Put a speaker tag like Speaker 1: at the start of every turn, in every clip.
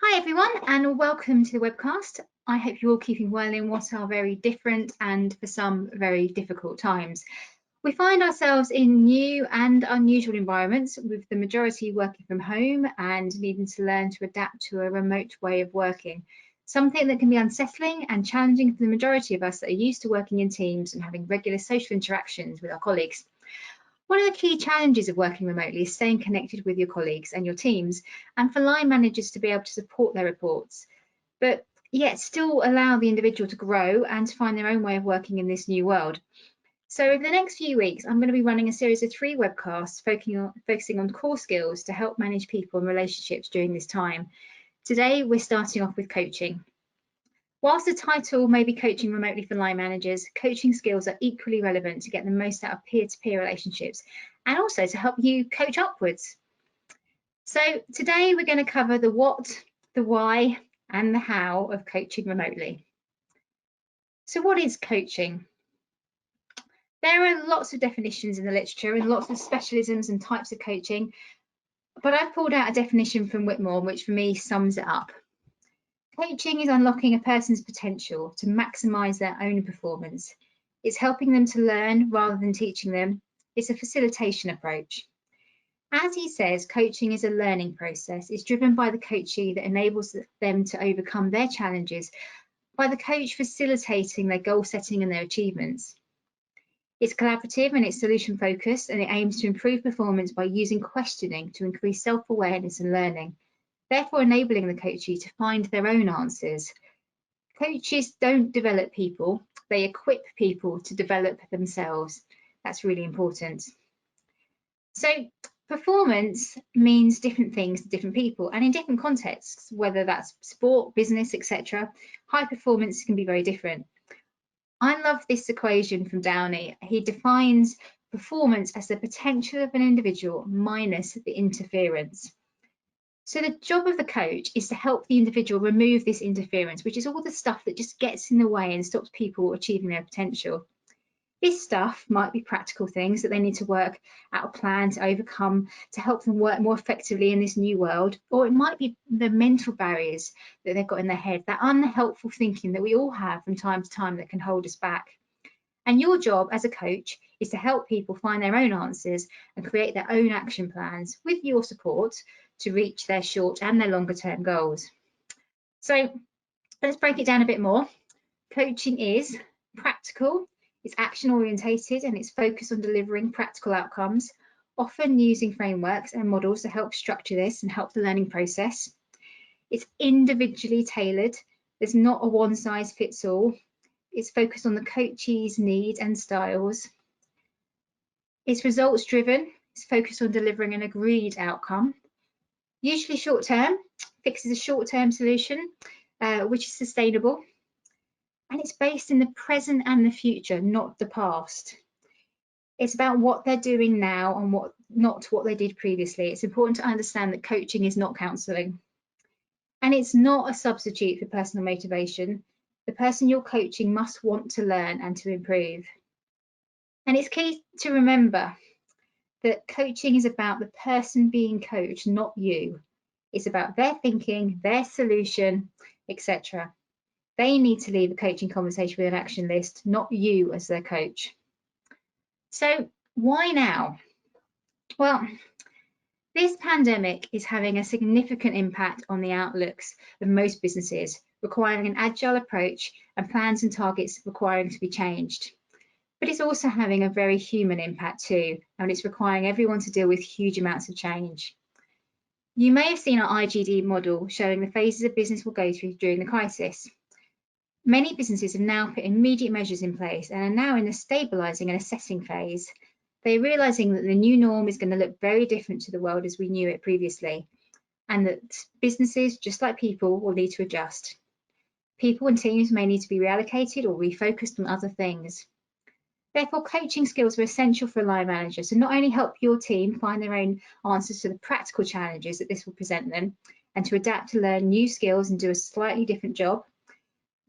Speaker 1: Hi everyone and welcome to the webcast. I hope you're all keeping well in what are very different and for some very difficult times. We find ourselves in new and unusual environments with the majority working from home and needing to learn to adapt to a remote way of working. Something that can be unsettling and challenging for the majority of us that are used to working in teams and having regular social interactions with our colleagues. One of the key challenges of working remotely is staying connected with your colleagues and your teams, and for line managers to be able to support their reports, but yet still allow the individual to grow and to find their own way of working in this new world. So over the next few weeks, I'm going to be running a series of 3 webcasts focusing on core skills to help manage people and relationships during this time. Today, we're starting off with coaching. Whilst the title may be coaching remotely for line managers, coaching skills are equally relevant to get the most out of peer-to-peer relationships and also to help you coach upwards. So today we're going to cover the what, the why, and the how of coaching remotely. So what is coaching? There are lots of definitions in the literature and lots of specialisms and types of coaching, but I've pulled out a definition from Whitmore, which for me sums it up. Coaching is unlocking a person's potential to maximise their own performance. It's helping them to learn rather than teaching them. It's a facilitation approach. As he says, coaching is a learning process. It's driven by the coachee that enables them to overcome their challenges by the coach facilitating their goal setting and their achievements. It's collaborative and it's solution focused, and it aims to improve performance by using questioning to increase self-awareness and learning, therefore enabling the coachee to find their own answers. Coaches don't develop people, they equip people to develop themselves. That's really important. So performance means different things to different people and in different contexts, whether that's sport, business, etc. High performance can be very different. I love this equation from Downey. He defines performance as the potential of an individual minus the interference. So the job of the coach is to help the individual remove this interference, which is all the stuff that just gets in the way and stops people achieving their potential. This stuff might be practical things that they need to work out a plan to overcome to help them work more effectively in this new world, or it might be the mental barriers that they've got in their head, that unhelpful thinking that we all have from time to time that can hold us back. And your job as a coach is to help people find their own answers and create their own action plans with your support to reach their short and their longer term goals. So let's break it down a bit more. Coaching is practical, it's action orientated, and it's focused on delivering practical outcomes, often using frameworks and models to help structure this and help the learning process. It's individually tailored. There's not a one size fits all. It's focused on the coachee's needs and styles. It's results driven. It's focused on delivering an agreed outcome. Usually short term, fixes a short term solution, which is sustainable. And it's based in the present and the future, not the past. It's about what they're doing now and not what they did previously. It's important to understand that coaching is not counselling. And it's not a substitute for personal motivation. The person you're coaching must want to learn and to improve. And it's key to remember that coaching is about the person being coached, not you. It's about their thinking, their solution, etc. They need to leave a coaching conversation with an action list, not you as their coach. So why now? Well, this pandemic is having a significant impact on the outlooks of most businesses, requiring an agile approach and plans and targets requiring to be changed. But it's also having a very human impact too, and it's requiring everyone to deal with huge amounts of change. You may have seen our IGD model showing the phases a business will go through during the crisis. Many businesses have now put immediate measures in place and are now in the stabilising and assessing phase. They're realising that the new norm is going to look very different to the world as we knew it previously, and that businesses, just like people, will need to adjust. People and teams may need to be reallocated or refocused on other things. Therefore, coaching skills are essential for a line manager to not only help your team find their own answers to the practical challenges that this will present them and to adapt to learn new skills and do a slightly different job,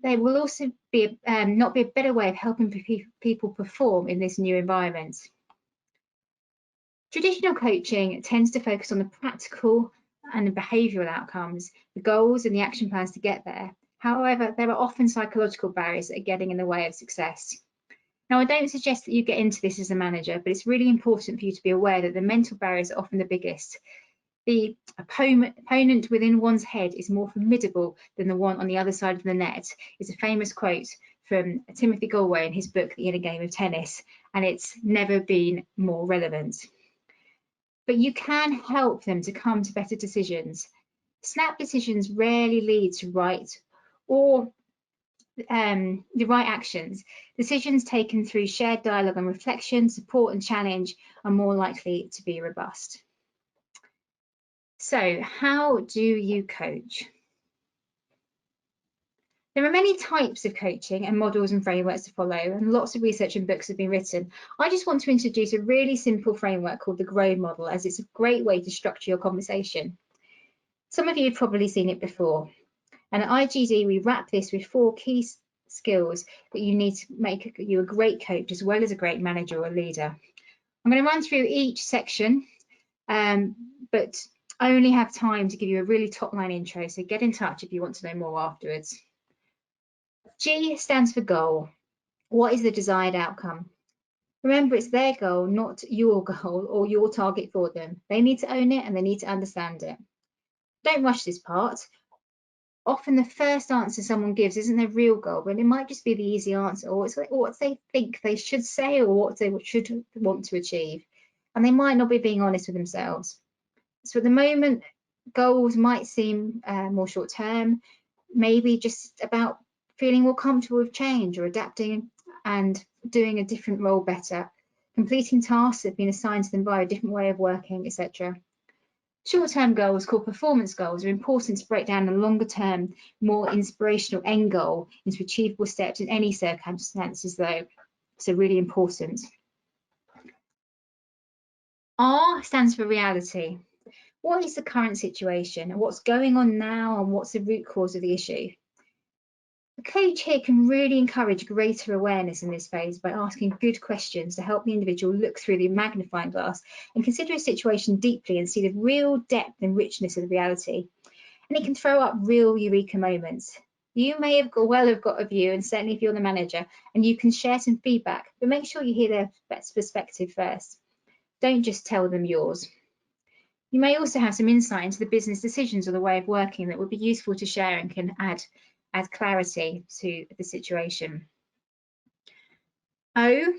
Speaker 1: they will also be not be a better way of helping people perform in this new environment. Traditional coaching tends to focus on the practical and the behavioural outcomes, the goals and the action plans to get there. However, there are often psychological barriers that are getting in the way of success. Now, I don't suggest that you get into this as a manager, but it's really important for you to be aware that the mental barriers are often the biggest. The opponent within one's head is more formidable than the one on the other side of the net. It's a famous quote from Timothy Galway in his book, The Inner Game of Tennis, and it's never been more relevant. But you can help them to come to better decisions. Snap decisions rarely lead to right or the right actions. Decisions taken through shared dialogue and reflection, support and challenge are more likely to be robust. So, how do you coach? There are many types of coaching and models and frameworks to follow, and lots of research and books have been written. I just want to introduce a really simple framework called the GROW model, as it's a great way to structure your conversation. Some of you have probably seen it before. And at IGD, we wrap this with 4 key skills that you need to make you a great coach as well as a great manager or leader. I'm going to run through each section, but I only have time to give you a really top line intro, so get in touch if you want to know more afterwards. G stands for goal. What is the desired outcome? Remember, it's their goal, not your goal or your target for them. They need to own it and they need to understand it. Don't rush this part. Often the first answer someone gives isn't their real goal, but it might just be the easy answer, or it's what they think they should say or what they should want to achieve. And they might not be being honest with themselves. So at the moment, goals might seem more short term, maybe just about feeling more comfortable with change or adapting and doing a different role better, completing tasks that have been assigned to them by a different way of working, etc. Short-term goals, called performance goals, are important to break down a longer-term, more inspirational end goal into achievable steps in any circumstances, though. So really important. R stands for reality. What is the current situation and what's going on now and what's the root cause of the issue? The coach here can really encourage greater awareness in this phase by asking good questions to help the individual look through the magnifying glass and consider a situation deeply and see the real depth and richness of the reality. And it can throw up real eureka moments. You may have got a view, and certainly if you're the manager, and you can share some feedback, but make sure you hear their perspective first. Don't just tell them yours. You may also have some insight into the business decisions or the way of working that would be useful to share and can add clarity to the situation. O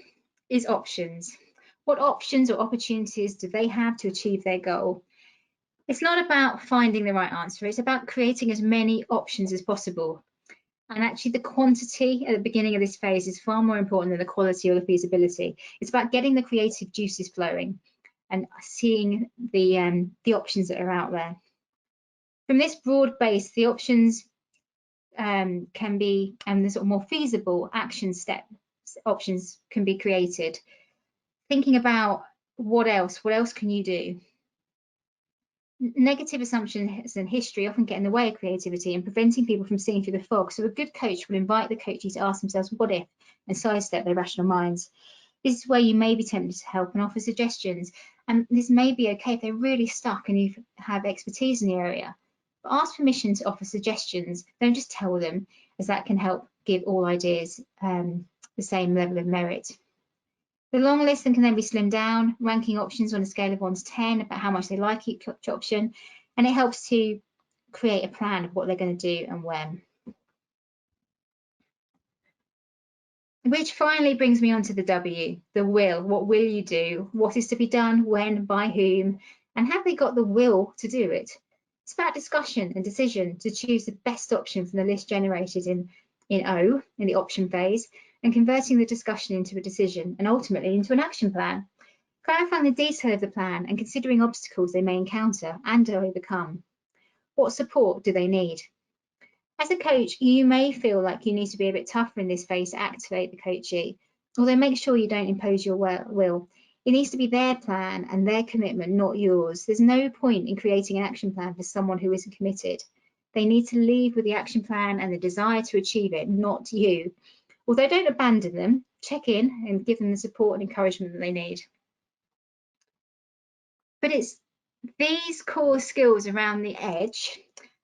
Speaker 1: is options. What options or opportunities do they have to achieve their goal? It's not about finding the right answer, it's about creating as many options as possible. And actually the quantity at the beginning of this phase is far more important than the quality or the feasibility. It's about getting the creative juices flowing and seeing the options that are out there. From this broad base, the options can be, and the sort of more feasible action step options can be created. Thinking about what else can you do? Negative assumptions and history often get in the way of creativity and preventing people from seeing through the fog. So a good coach will invite the coachee to ask themselves what if and sidestep their rational minds. This is where you may be tempted to help and offer suggestions. And this may be okay if they're really stuck and you have expertise in the area. But ask permission to offer suggestions. Don't just tell them, as that can help give all ideas the same level of merit. The long list can then be slimmed down, ranking options on a scale of 1 to 10 about how much they like each option, and it helps to create a plan of what they're going to do and when. Which finally brings me on to the W, the will. What will you do? What is to be done, when, by whom, and have they got the will to do it? It's about discussion and decision to choose the best option from the list generated in O, in the option phase, and converting the discussion into a decision and ultimately into an action plan. Clarifying the detail of the plan and considering obstacles they may encounter and overcome. What support do they need? As a coach, you may feel like you need to be a bit tougher in this phase to activate the coachee, although make sure you don't impose your will. It needs to be their plan and their commitment, not yours. There's no point in creating an action plan for someone who isn't committed. They need to leave with the action plan and the desire to achieve it, not you. Although don't abandon them, check in and give them the support and encouragement that they need. But it's These core skills around the edge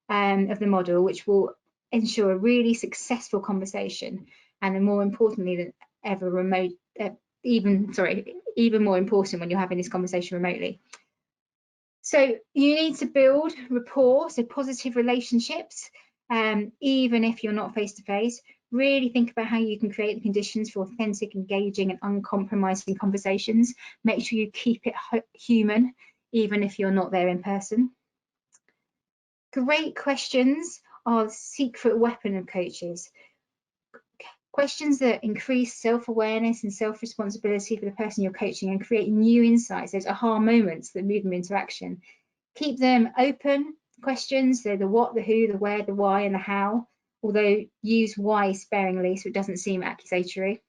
Speaker 1: of the model, which will ensure a really successful conversation, and more importantly than ever, even more important when you're having this conversation remotely. So you need to build rapport, so positive relationships, even if you're not face to face. Really think about how you can create the conditions for authentic, engaging and uncompromising conversations. Make sure you keep it human, even if you're not there in person. Great questions are the secret weapon of coaches. Questions that increase self-awareness and self-responsibility for the person you're coaching and create new insights, those aha moments that move them into action. Keep them open questions, so the what, the who, the where, the why and the how, although use why sparingly so it doesn't seem accusatory.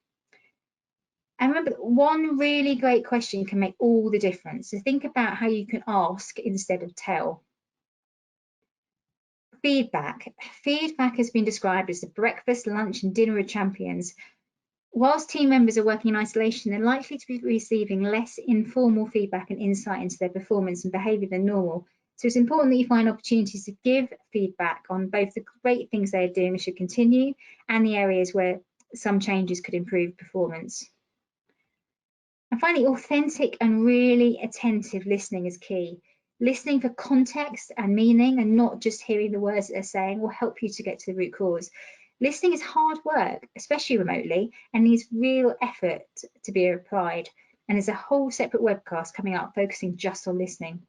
Speaker 1: And remember, one really great question can make all the difference. So think about how you can ask instead of tell. Feedback. Feedback has been described as the breakfast, lunch and dinner of champions. Whilst team members are working in isolation, they're likely to be receiving less informal feedback and insight into their performance and behaviour than normal. So it's important that you find opportunities to give feedback on both the great things they're doing and should continue and the areas where some changes could improve performance. And finally, authentic and really attentive listening is key. Listening for context and meaning and not just hearing the words that they're saying will help you to get to the root cause. Listening is hard work, especially remotely, and needs real effort to be applied. And there's a whole separate webcast coming up focusing just on listening.